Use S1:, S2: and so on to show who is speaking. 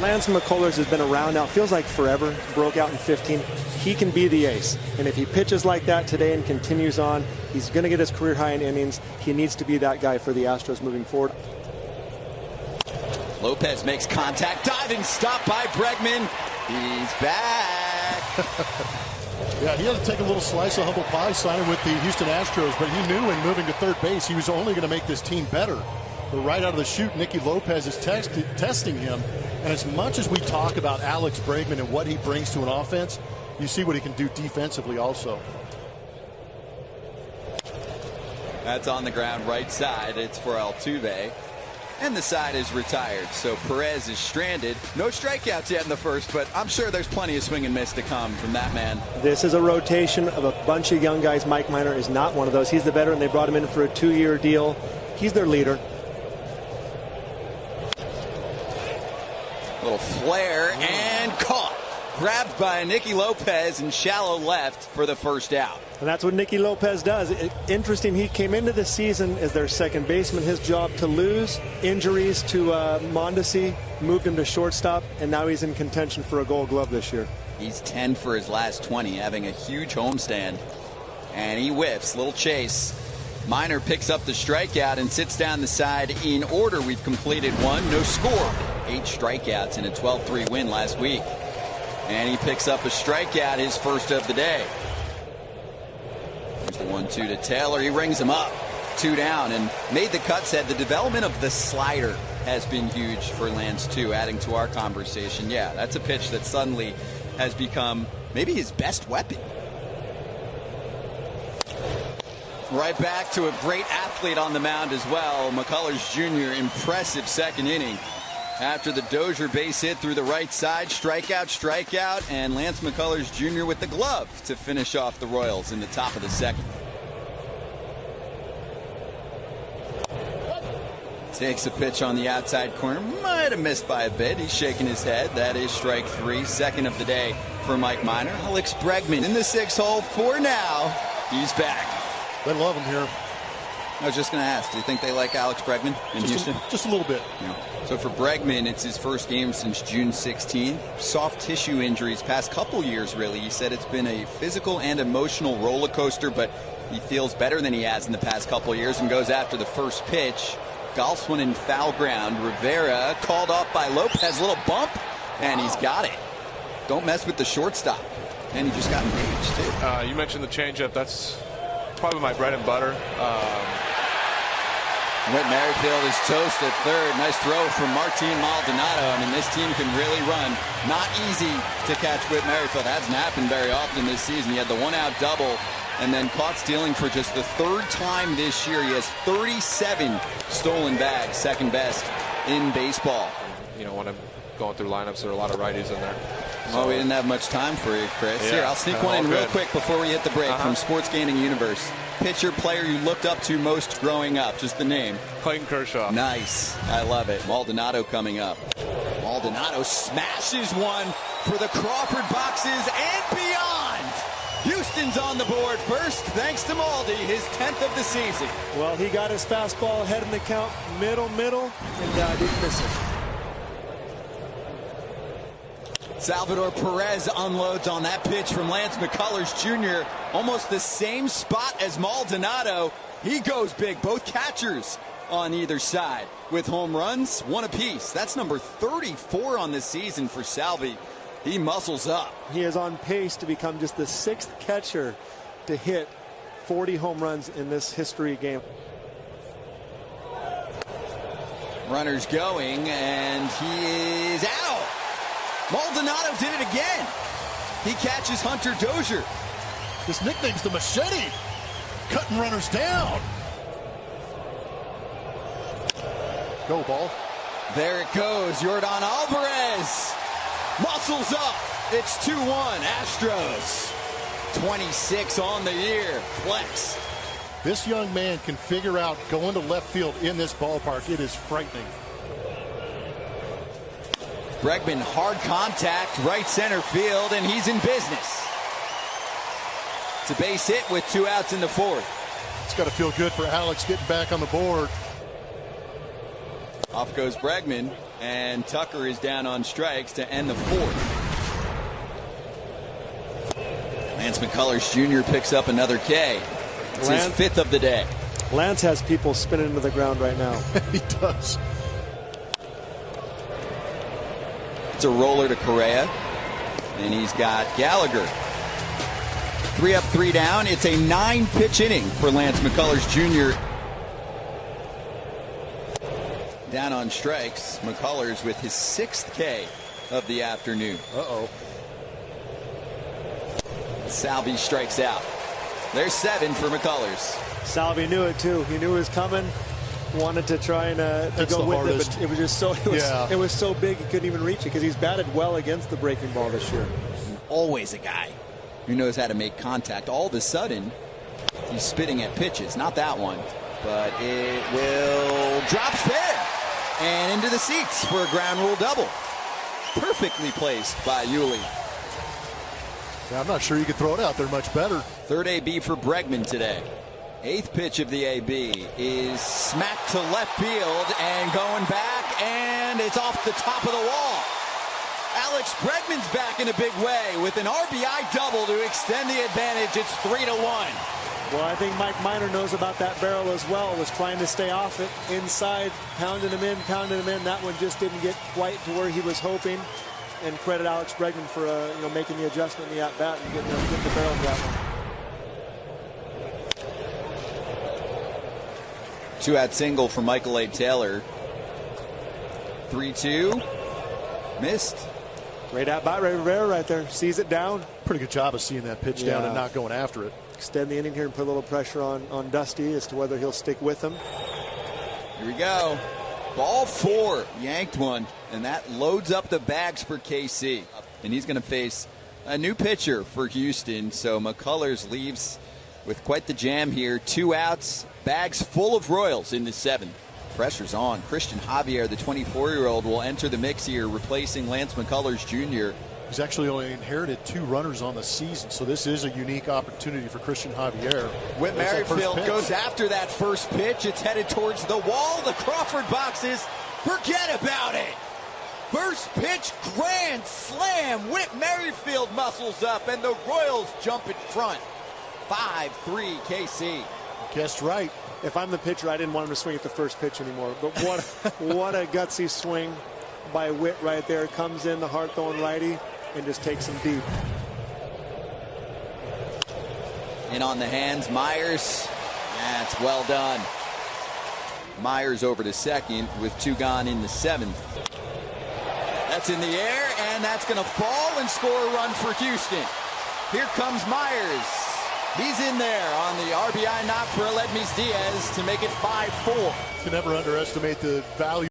S1: Lance McCullers has been around now, feels like forever, broke out in 15. He can be the ace. And if he pitches like that today and continues on, he's going to get his career high in innings. He needs to be that guy for the Astros moving forward.
S2: Lopez makes contact, diving stop by Bregman. He's back.
S3: Yeah, he had to take a little slice of humble pie signing with the Houston Astros, but he knew in moving to third base he was only going to make this team better. But right out of the chute, Nicky Lopez is testing him. And as much as we talk about Alex Bregman and what he brings to an offense, you see what he can do defensively also.
S2: That's on the ground right side. It's for Altuve. And the side is retired, so Perez is stranded. No strikeouts yet in the first, but I'm sure there's plenty of swing and miss to come from that man.
S1: This is a rotation of a bunch of young guys. Mike Minor is not one of those. He's the veteran. They brought him in for a 2-year deal. He's their leader.
S2: Little flare and caught. Grabbed by Nicky Lopez in shallow left for the first out.
S1: And that's what Nicky Lopez does. Interesting, he came into the season as their second baseman. His job to lose. Injuries to Mondesi moved him to shortstop, and now he's in contention for a Gold Glove this year.
S2: He's 10 for his last 20, having a huge homestand. And he whiffs. Little chase. Minor picks up the strikeout and sits down the side in order. We've completed one. No score. 8 strikeouts in a 12-3 win last week. And he picks up a strikeout, his first of the day. There's the 1-2 to Taylor. He rings him up. 2 down and made the cut. Said the development of the slider has been huge for Lance too, adding to our conversation. Yeah, that's a pitch that suddenly has become maybe his best weapon. Right back to a great athlete on the mound as well. McCullers Jr. impressive second inning. After the Dozier base hit through the right side, strikeout, and Lance McCullers Jr. with the glove to finish off the Royals in the top of the second. Takes a pitch on the outside corner. Might have missed by a bit. He's shaking his head. That is strike 3, second of the day for Mike Minor. Alex Bregman in the 6 hole for now. He's back.
S3: They love him here.
S2: I was just going to ask, do you think they like Alex Bregman in Houston?
S3: Just a little bit.
S2: Yeah. So for Bregman, it's his first game since June 16th. Soft tissue injuries past couple years, really. He said it's been a physical and emotional roller coaster, but he feels better than he has in the past couple years and goes after the first pitch. Golfs one in foul ground. Rivera called off by Lopez. Little bump, and he's got it. Don't mess with the shortstop. And he just got engaged, too.
S4: You mentioned the changeup. That's probably my bread and butter.
S2: Whit Merrifield is toast at third. Nice throw from Martin Maldonado. I mean, this team can really run. Not easy to catch Whit Merrifield. Hasn't happened very often this season. He had the 1-out double and then caught stealing for just the 3rd time this year. He has 37 stolen bags, second best in baseball.
S4: You know, when I'm going through lineups, there are a lot of righties in there.
S2: Well, we didn't have much time for you, Chris.
S4: Yeah,
S2: here, I'll sneak one in real quick before we hit the break from Sports Gaining Universe. Pitcher, player you looked up to most growing up, just the name.
S4: Clayton Kershaw.
S2: Nice. I love it. Maldonado coming up. Maldonado smashes one for the Crawford boxes and beyond. Houston's on the board first, thanks to Maldi, his 10th of the season.
S1: Well, he got his fastball ahead in the count, middle, and didn't miss it.
S2: Salvador Perez unloads on that pitch from Lance McCullers Jr. Almost the same spot as Maldonado. He goes big. Both catchers on either side with home runs, one apiece. That's number 34 on the season for Salvi. He muscles up.
S1: He is on pace to become just the 6th catcher to hit 40 home runs in this history game.
S2: Runners going, and he is out. Maldonado did it again. He catches Hunter Dozier.
S3: His nickname's the Machete. Cutting runners down. Go, ball.
S2: There it goes. Yordan Alvarez muscles up. It's 2-1 Astros. 26 on the year. Flex.
S3: This young man can figure out going to left field in this ballpark. It is frightening.
S2: Bregman, hard contact, right center field, and he's in business. It's a base hit with 2 outs in the 4th.
S3: It's got to feel good for Alex getting back on the board.
S2: Off goes Bregman, and Tucker is down on strikes to end the fourth. Lance McCullers Jr. picks up another K. It's his fifth of the day.
S1: Lance has people spinning into the ground right now.
S3: He does.
S2: It's a roller to Correa. And he's got Gallagher. 3 up, 3 down. It's a 9-pitch inning for Lance McCullers Jr. Down on strikes, McCullers with his 6th K of the afternoon.
S3: Uh-oh.
S2: Salvi strikes out. There's 7 for McCullers.
S1: Salvi knew it too. He knew it was coming. Wanted to try and to go with it, but it was just so it was so big he couldn't even reach it because he's batted well against the breaking ball this year.
S2: Always a guy who knows how to make contact. All of a sudden, he's spitting at pitches. Not that one, but it will drop fair and into the seats for a ground rule double. Perfectly placed by Yuli.
S3: Yeah, I'm not sure you could throw it out there much better.
S2: Third AB for Bregman today. 8th pitch of the AB is smacked to left field and going back, and it's off the top of the wall. Alex Bregman's back in a big way with an RBI double to extend the advantage. It's 3-1.
S1: Well, I think Mike Minor knows about that barrel as well. Was trying to stay off it inside, pounding him in. That one just didn't get quite to where he was hoping. And credit Alex Bregman for making the adjustment in the at-bat and getting the barrel of that one.
S2: 2-out single for Michael A. Taylor. 3-2. Missed.
S1: Great at-bat Rivera right there. Sees it down.
S3: Pretty good job of seeing that pitch down and not going after it.
S1: Extend the inning here and put a little pressure on Dusty as to whether he'll stick with him.
S2: Here we go. Ball 4. Yanked one. And that loads up the bags for KC. And he's going to face a new pitcher for Houston. So McCullers leaves with quite the jam here. 2 outs. Bags full of Royals in the 7th. Pressure's on. Christian Javier, the 24-year-old, will enter the mix here, replacing Lance McCullers Jr.
S3: He's actually only inherited 2 runners on the season, so this is a unique opportunity for Christian Javier.
S2: Whit Merrifield goes after that first pitch. It's headed towards the wall. The Crawford boxes. Forget about it. First pitch, grand slam. Whit Merrifield muscles up, and the Royals jump in front. 5-3 KC.
S3: Guessed right.
S1: If I'm the pitcher, I didn't want him to swing at the first pitch anymore. But what a gutsy swing by Whit right there. Comes in the Hawthorne righty and just takes him deep.
S2: In on the hands, Myers. That's well done. Myers over to second with 2 gone in the 7th. That's in the air, and that's going to fall and score a run for Houston. Here comes Myers. He's in there on the RBI knock for Aledmys Diaz to make it 5-4.
S3: You can never underestimate the value